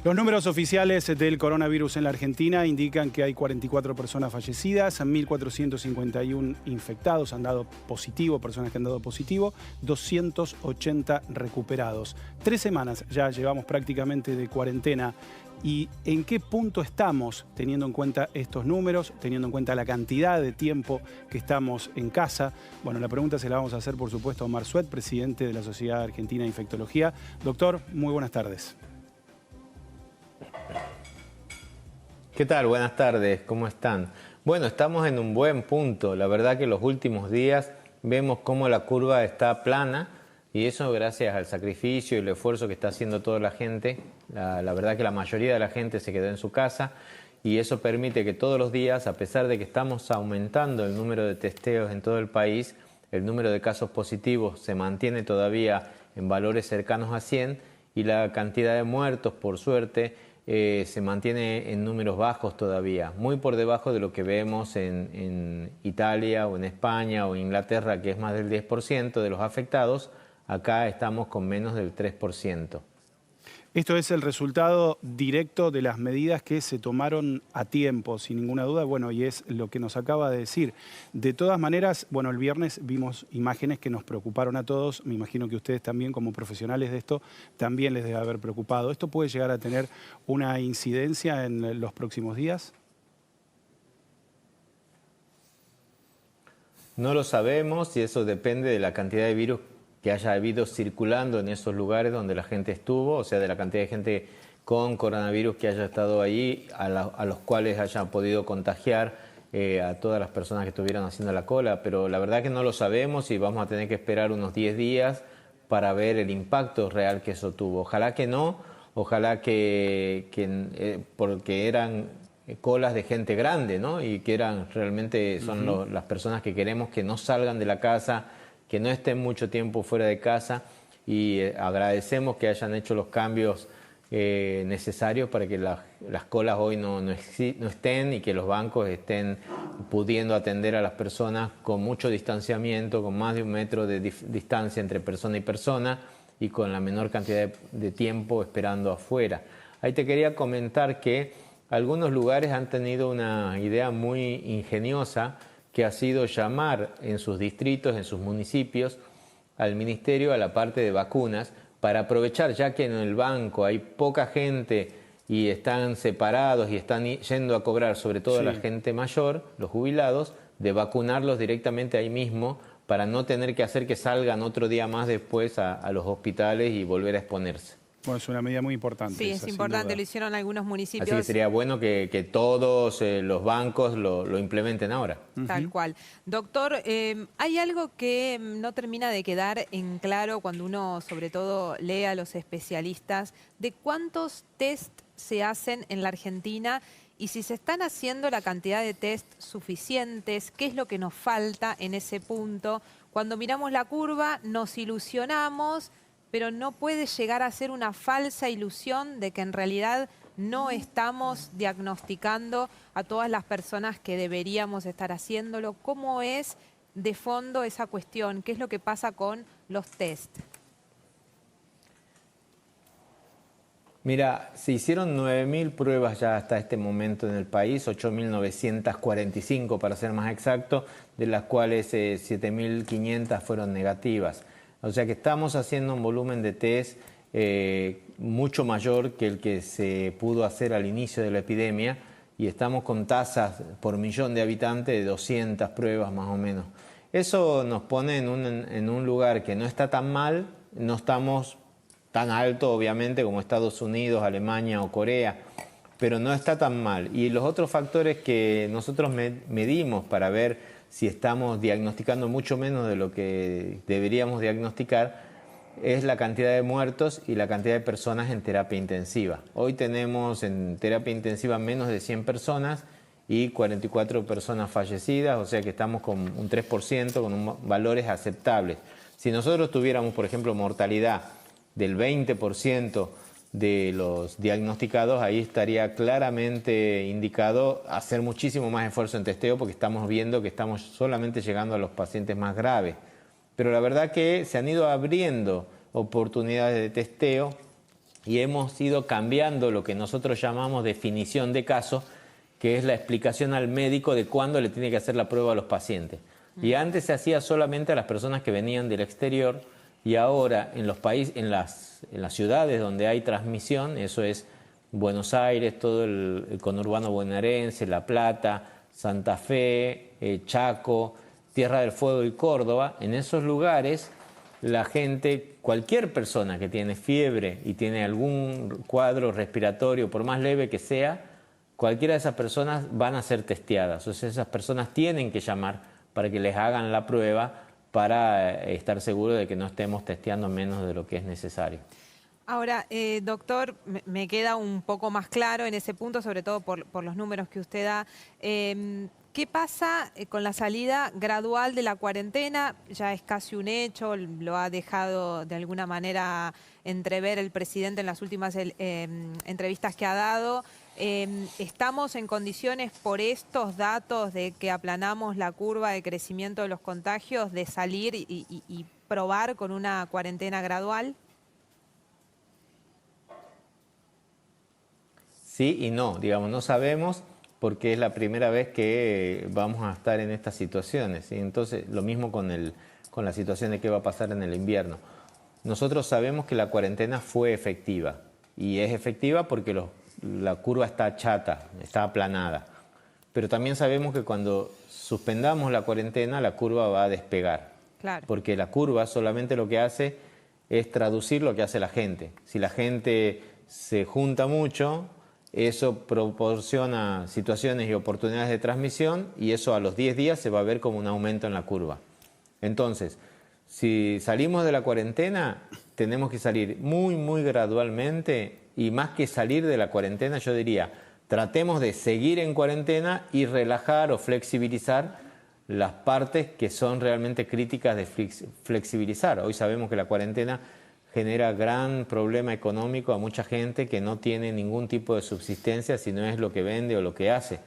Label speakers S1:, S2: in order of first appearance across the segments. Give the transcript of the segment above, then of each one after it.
S1: Los números oficiales del coronavirus en la Argentina indican que hay 44 personas fallecidas, 1.451 infectados han dado positivo, personas que han dado positivo, 280 recuperados. 3 semanas ya llevamos prácticamente de cuarentena. ¿Y en qué punto estamos teniendo en cuenta estos números, teniendo en cuenta la cantidad de tiempo que estamos en casa? Bueno, la pregunta se la vamos a hacer, por supuesto, a Omar Suet, presidente de la Sociedad Argentina de Infectología. Doctor, muy buenas tardes.
S2: ¿Qué tal? Buenas tardes, ¿cómo están? Bueno, estamos en un buen punto. La verdad que los últimos días vemos cómo la curva está plana y eso gracias al sacrificio y el esfuerzo que está haciendo toda la gente. La verdad que la mayoría de la gente se quedó en su casa y eso permite que todos los días, a pesar de que estamos aumentando el número de testeos en todo el país, el número de casos positivos se mantiene todavía en valores cercanos a 100 y la cantidad de muertos, por suerte, se mantiene en números bajos todavía, muy por debajo de lo que vemos en Italia o en España o Inglaterra, que es más del 10% de los afectados. Acá estamos con menos del 3%.
S1: Esto es el resultado directo de las medidas que se tomaron a tiempo, sin ninguna duda, bueno, y es lo que nos acaba de decir. De todas maneras, bueno, el viernes vimos imágenes que nos preocuparon a todos, me imagino que ustedes también como profesionales de esto también les debe haber preocupado. ¿Esto puede llegar a tener una incidencia en los próximos días?
S2: No lo sabemos y eso depende de la cantidad de virus que haya habido circulando en esos lugares donde la gente estuvo, o sea, de la cantidad de gente con coronavirus que haya estado ahí, a los cuales hayan podido contagiar a todas las personas que estuvieran haciendo la cola, pero la verdad que no lo sabemos y vamos a tener que esperar unos 10 días para ver el impacto real que eso tuvo. Ojalá que no, ojalá porque eran colas de gente grande, ¿no? Y que eran realmente son las personas que queremos que no salgan de la casa, que no estén mucho tiempo fuera de casa y agradecemos que hayan hecho los cambios necesarios para que las colas hoy no estén y que los bancos estén pudiendo atender a las personas con mucho distanciamiento, con más de 1 metro de distancia entre persona y persona y con la menor cantidad de tiempo esperando afuera. Ahí te quería comentar que algunos lugares han tenido una idea muy ingeniosa que ha sido llamar en sus distritos, en sus municipios, al ministerio, a la parte de vacunas, para aprovechar, ya que en el banco hay poca gente y están separados y están yendo a cobrar, sobre todo la gente mayor, los jubilados, de vacunarlos directamente ahí mismo para no tener que hacer que salgan otro día más después a los hospitales y volver a exponerse.
S1: Bueno, es una medida muy importante.
S3: Sí, es importante, lo hicieron algunos municipios.
S2: Así que sería bueno que todos los bancos lo implementen ahora.
S3: Tal cual. Doctor, hay algo que no termina de quedar en claro cuando uno, sobre todo, lee a los especialistas, de cuántos test se hacen en la Argentina y si se están haciendo la cantidad de test suficientes, qué es lo que nos falta en ese punto. Cuando miramos la curva, nos ilusionamos, pero no puede llegar a ser una falsa ilusión de que en realidad no estamos diagnosticando a todas las personas que deberíamos estar haciéndolo. ¿Cómo es de fondo esa cuestión? ¿Qué es lo que pasa con los test?
S2: Mira, se hicieron 9.000 pruebas ya hasta este momento en el país, 8.945 para ser más exacto, de las cuales 7.500 fueron negativas. O sea que estamos haciendo un volumen de test mucho mayor que el que se pudo hacer al inicio de la epidemia y estamos con tasas por millón de habitantes de 200 pruebas más o menos. Eso nos pone en un lugar que no está tan mal, no estamos tan alto obviamente como Estados Unidos, Alemania o Corea, pero no está tan mal. Y los otros factores que nosotros medimos para ver si estamos diagnosticando mucho menos de lo que deberíamos diagnosticar, es la cantidad de muertos y la cantidad de personas en terapia intensiva. Hoy tenemos en terapia intensiva menos de 100 personas y 44 personas fallecidas, o sea que estamos con un 3%, con valores aceptables. Si nosotros tuviéramos, por ejemplo, mortalidad del 20% de los diagnosticados, ahí estaría claramente indicado hacer muchísimo más esfuerzo en testeo porque estamos viendo que estamos solamente llegando a los pacientes más graves. Pero la verdad que se han ido abriendo oportunidades de testeo y hemos ido cambiando lo que nosotros llamamos definición de caso, que es la explicación al médico de cuándo le tiene que hacer la prueba a los pacientes. Y antes se hacía solamente a las personas que venían del exterior, y ahora en los países, en las ciudades donde hay transmisión, eso es Buenos Aires, todo el conurbano bonaerense, La Plata, Santa Fe, Chaco, Tierra del Fuego y Córdoba, en esos lugares la gente, cualquier persona que tiene fiebre y tiene algún cuadro respiratorio, por más leve que sea, cualquiera de esas personas van a ser testeadas. O sea, esas personas tienen que llamar para que les hagan la prueba para estar seguros de que no estemos testeando menos de lo que es necesario.
S3: Ahora, doctor, me queda un poco más claro en ese punto, sobre todo por los números que usted da. ¿Qué pasa con la salida gradual de la cuarentena? Ya es casi un hecho, lo ha dejado de alguna manera entrever el presidente en las últimas entrevistas que ha dado. ¿Estamos en condiciones por estos datos de que aplanamos la curva de crecimiento de los contagios de salir y probar con una cuarentena gradual?
S2: Sí y no, digamos, no sabemos porque es la primera vez que vamos a estar en estas situaciones, ¿sí? Entonces, lo mismo con la situación de qué va a pasar en el invierno. Nosotros sabemos que la cuarentena fue efectiva, y es efectiva porque la curva está chata, está aplanada. Pero también sabemos que cuando suspendamos la cuarentena, la curva va a despegar.
S3: Claro.
S2: Porque la curva solamente lo que hace es traducir lo que hace la gente. Si la gente se junta mucho, eso proporciona situaciones y oportunidades de transmisión, y eso a los 10 días se va a ver como un aumento en la curva. Entonces, si salimos de la cuarentena, tenemos que salir muy, muy gradualmente, y más que salir de la cuarentena, yo diría, tratemos de seguir en cuarentena y relajar o flexibilizar las partes que son realmente críticas de flexibilizar. Hoy sabemos que la cuarentena genera gran problema económico a mucha gente que no tiene ningún tipo de subsistencia si no es lo que vende o lo que hace.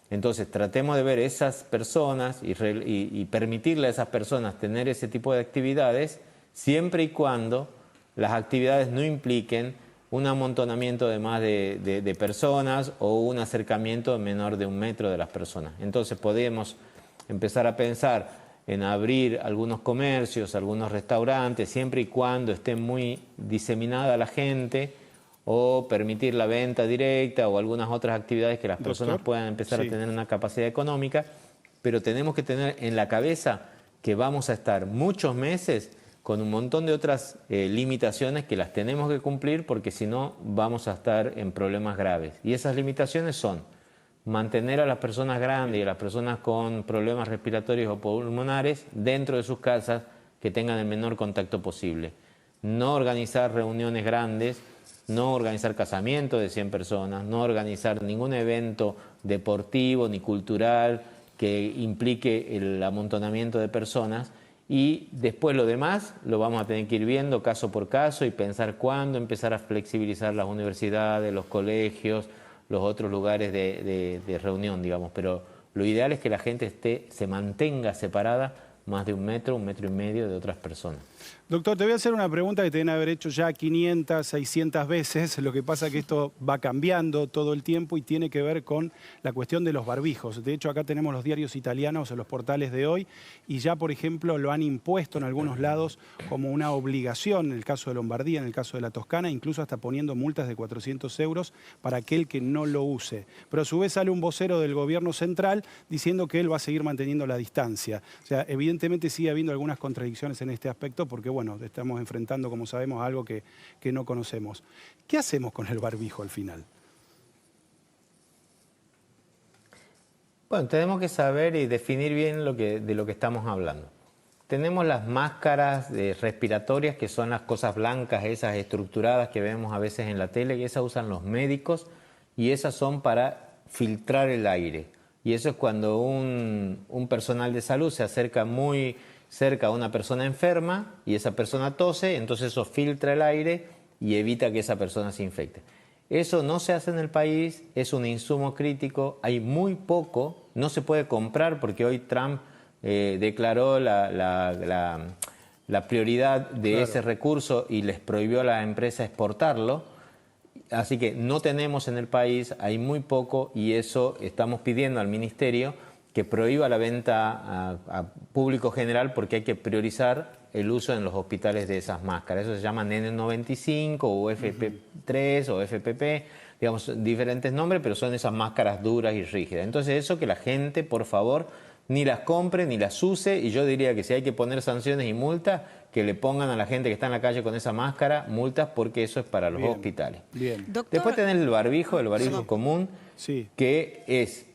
S2: Entonces tratemos de ver esas personas y permitirle a esas personas tener ese tipo de actividades, siempre y cuando las actividades no impliquen un amontonamiento de más de personas o un acercamiento menor de 1 metro de las personas. Entonces podemos empezar a pensar en abrir algunos comercios, algunos restaurantes, siempre y cuando esté muy diseminada la gente, o permitir la venta directa o algunas otras actividades que las personas puedan empezar a tener una capacidad económica, pero tenemos que tener en la cabeza que vamos a estar muchos meses con un montón de otras limitaciones que las tenemos que cumplir, porque si no vamos a estar en problemas graves. Y esas limitaciones son mantener a las personas grandes y a las personas con problemas respiratorios o pulmonares dentro de sus casas, que tengan el menor contacto posible. No organizar reuniones grandes, no organizar casamientos de 100 personas, no organizar ningún evento deportivo ni cultural que implique el amontonamiento de personas. Y después lo demás lo vamos a tener que ir viendo caso por caso y pensar cuándo empezar a flexibilizar las universidades, los colegios, los otros lugares de reunión, digamos. Pero lo ideal es que la gente se mantenga separada más de 1 metro, 1,5 metros de otras personas.
S1: Doctor, te voy a hacer una pregunta que te deben haber hecho ya 500, 600 veces. Lo que pasa es que esto va cambiando todo el tiempo y tiene que ver con la cuestión de los barbijos. De hecho, acá tenemos los diarios italianos en los portales de hoy, y ya, por ejemplo, lo han impuesto en algunos lados como una obligación, en el caso de Lombardía, en el caso de la Toscana, incluso hasta poniendo multas de 400 euros para aquel que no lo use. Pero a su vez sale un vocero del gobierno central diciendo que él va a seguir manteniendo la distancia. O sea, evidentemente sigue habiendo algunas contradicciones en este aspecto, porque bueno, estamos enfrentando, como sabemos, algo que no conocemos. ¿Qué hacemos con el barbijo al final?
S2: Bueno, tenemos que saber y definir bien de lo que estamos hablando. Tenemos las máscaras respiratorias, que son las cosas blancas, esas estructuradas que vemos a veces en la tele, y esas usan los médicos, y esas son para filtrar el aire. Y eso es cuando un personal de salud se acerca muy cerca a una persona enferma y esa persona tose, entonces eso filtra el aire y evita que esa persona se infecte. Eso no se hace en el país, es un insumo crítico, hay muy poco, no se puede comprar porque hoy Trump declaró la prioridad de ese recurso y les prohibió a la empresa exportarlo. Así que no tenemos en el país, hay muy poco, y eso estamos pidiendo al Ministerio que prohíba la venta a público general, porque hay que priorizar el uso en los hospitales de esas máscaras. Eso se llama N95 o FP3 o FPP, digamos, diferentes nombres, pero son esas máscaras duras y rígidas. Entonces eso, que la gente, por favor, ni las compre ni las use, y yo diría que si hay que poner sanciones y multas, que le pongan a la gente que está en la calle con esa máscara multas, porque eso es para los hospitales.
S1: Bien.
S3: Doctor,
S2: Después tenés el barbijo común,
S1: Sí.
S2: que es...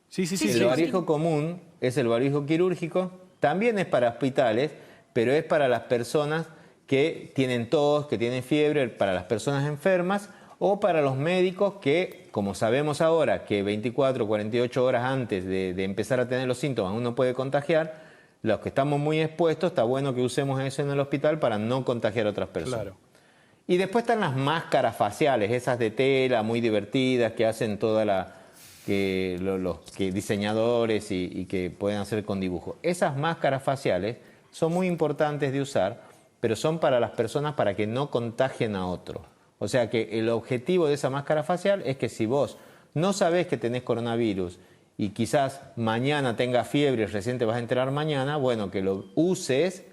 S1: Sí.
S2: El barbijo común es el barbijo quirúrgico, también es para hospitales, pero es para las personas que tienen tos, que tienen fiebre, para las personas enfermas, o para los médicos que, como sabemos ahora, que 24 o 48 horas antes de empezar a tener los síntomas uno puede contagiar. Los que estamos muy expuestos, está bueno que usemos eso en el hospital para no contagiar a otras personas.
S1: Claro.
S2: Y después están las máscaras faciales, esas de tela, muy divertidas, que hacen toda la... los diseñadores y que pueden hacer con dibujo. Esas máscaras faciales son muy importantes de usar, pero son para las personas para que no contagien a otros. O sea que el objetivo de esa máscara facial es que si vos no sabés que tenés coronavirus y quizás mañana tengas fiebre y recién te vas a enterar mañana, bueno, que lo uses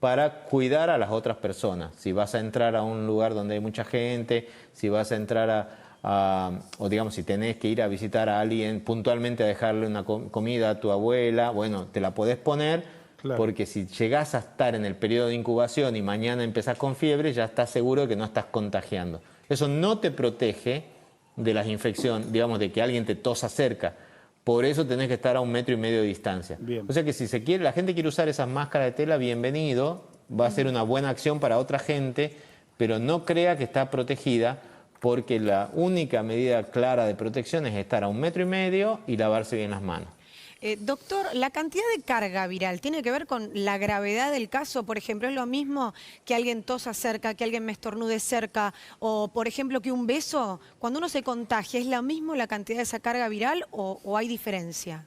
S2: para cuidar a las otras personas. Si vas a entrar a un lugar donde hay mucha gente, si vas a entrar o digamos, si tenés que ir a visitar a alguien puntualmente a dejarle una comida a tu abuela, bueno, te la podés poner, claro, porque si llegás a estar en el periodo de incubación y mañana empezás con fiebre, ya estás seguro de que no estás contagiando. Eso no te protege de las infecciones, digamos, de que alguien te tosa cerca. Por eso tenés que estar a 1,5 metros de distancia. Bien. O sea que si la gente quiere usar esas máscaras de tela, bienvenido, va a ser una buena acción para otra gente, pero no crea que está protegida, porque la única medida clara de protección es estar a 1,5 metros y lavarse bien las manos.
S4: Doctor, ¿la cantidad de carga viral tiene que ver con la gravedad del caso? Por ejemplo, ¿es lo mismo que alguien tosa cerca, que alguien me estornude cerca? O, por ejemplo, que un beso, cuando uno se contagia, ¿es lo mismo la cantidad de esa carga viral o hay diferencia?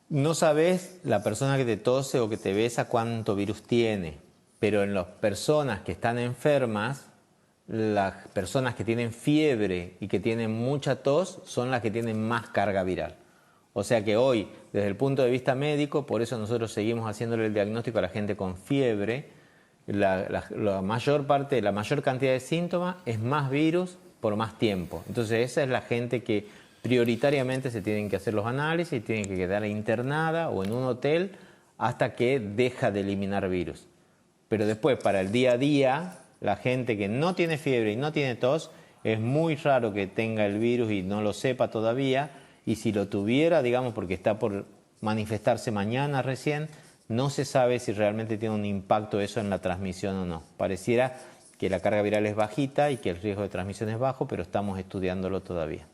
S2: No sabés la persona que te tose o que te besa cuánto virus tiene, pero en las personas que están enfermas, las personas que tienen fiebre y que tienen mucha tos son las que tienen más carga viral. O sea que hoy, desde el punto de vista médico, por eso nosotros seguimos haciéndole el diagnóstico a la gente con fiebre, la mayor cantidad de síntomas es más virus por más tiempo. Entonces esa es la gente que prioritariamente se tienen que hacer los análisis, tienen que quedar internada o en un hotel hasta que deja de eliminar virus. Pero después, para el día a día, la gente que no tiene fiebre y no tiene tos, es muy raro que tenga el virus y no lo sepa todavía, y si lo tuviera, digamos, porque está por manifestarse mañana recién, no se sabe si realmente tiene un impacto eso en la transmisión o no. Pareciera que la carga viral es bajita y que el riesgo de transmisión es bajo, pero estamos estudiándolo todavía.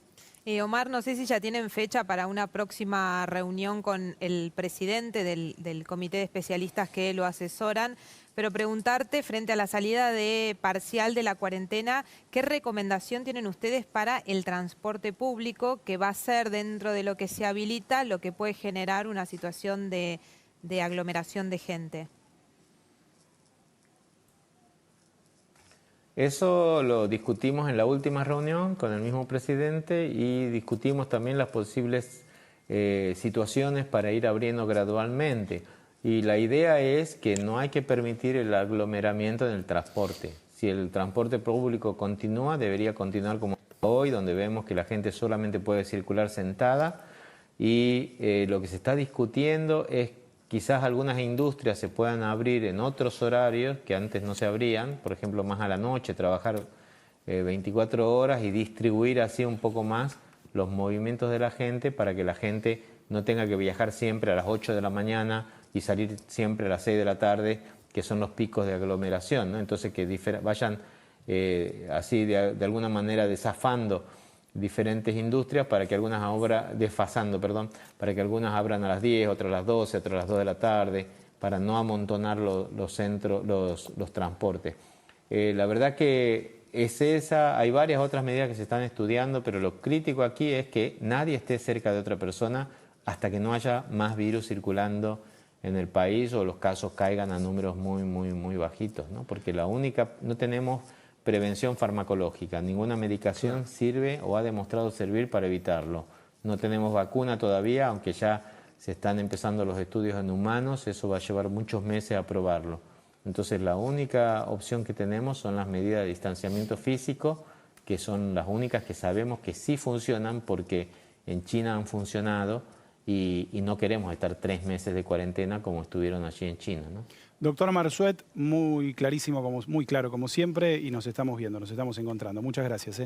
S3: Omar, no sé si ya tienen fecha para una próxima reunión con el presidente del comité de especialistas que lo asesoran, pero preguntarte, frente a la salida parcial de la cuarentena, ¿qué recomendación tienen ustedes para el transporte público, que va a ser, dentro de lo que se habilita, lo que puede generar una situación de aglomeración de gente?
S2: Eso lo discutimos en la última reunión con el mismo presidente y discutimos también las posibles situaciones para ir abriendo gradualmente. Y la idea es que no hay que permitir el aglomeramiento en el transporte. Si el transporte público continúa, debería continuar como hoy, donde vemos que la gente solamente puede circular sentada, y lo que se está discutiendo es quizás algunas industrias se puedan abrir en otros horarios que antes no se abrían, por ejemplo, más a la noche, trabajar 24 horas y distribuir así un poco más los movimientos de la gente, para que la gente no tenga que viajar siempre a las 8 de la mañana y salir siempre a las 6 de la tarde, que son los picos de aglomeración, ¿no? Entonces que vayan así de alguna manera desafando diferentes industrias para que algunas para que algunas abran a las 10, otras a las 12, otras a las 2 de la tarde, para no amontonar los centros, los transportes. La verdad que es esa, hay varias otras medidas que se están estudiando, pero lo crítico aquí es que nadie esté cerca de otra persona hasta que no haya más virus circulando en el país o los casos caigan a números muy bajitos, ¿no? Porque no tenemos prevención farmacológica, ninguna medicación sirve o ha demostrado servir para evitarlo. No tenemos vacuna todavía, aunque ya se están empezando los estudios en humanos, eso va a llevar muchos meses a probarlo. Entonces la única opción que tenemos son las medidas de distanciamiento físico, que son las únicas que sabemos que sí funcionan porque en China han funcionado y no queremos estar 3 meses de cuarentena como estuvieron allí en China, ¿no?
S1: Doctor Marzuet, muy clarísimo, muy claro como siempre, y nos estamos viendo, nos estamos encontrando. Muchas gracias.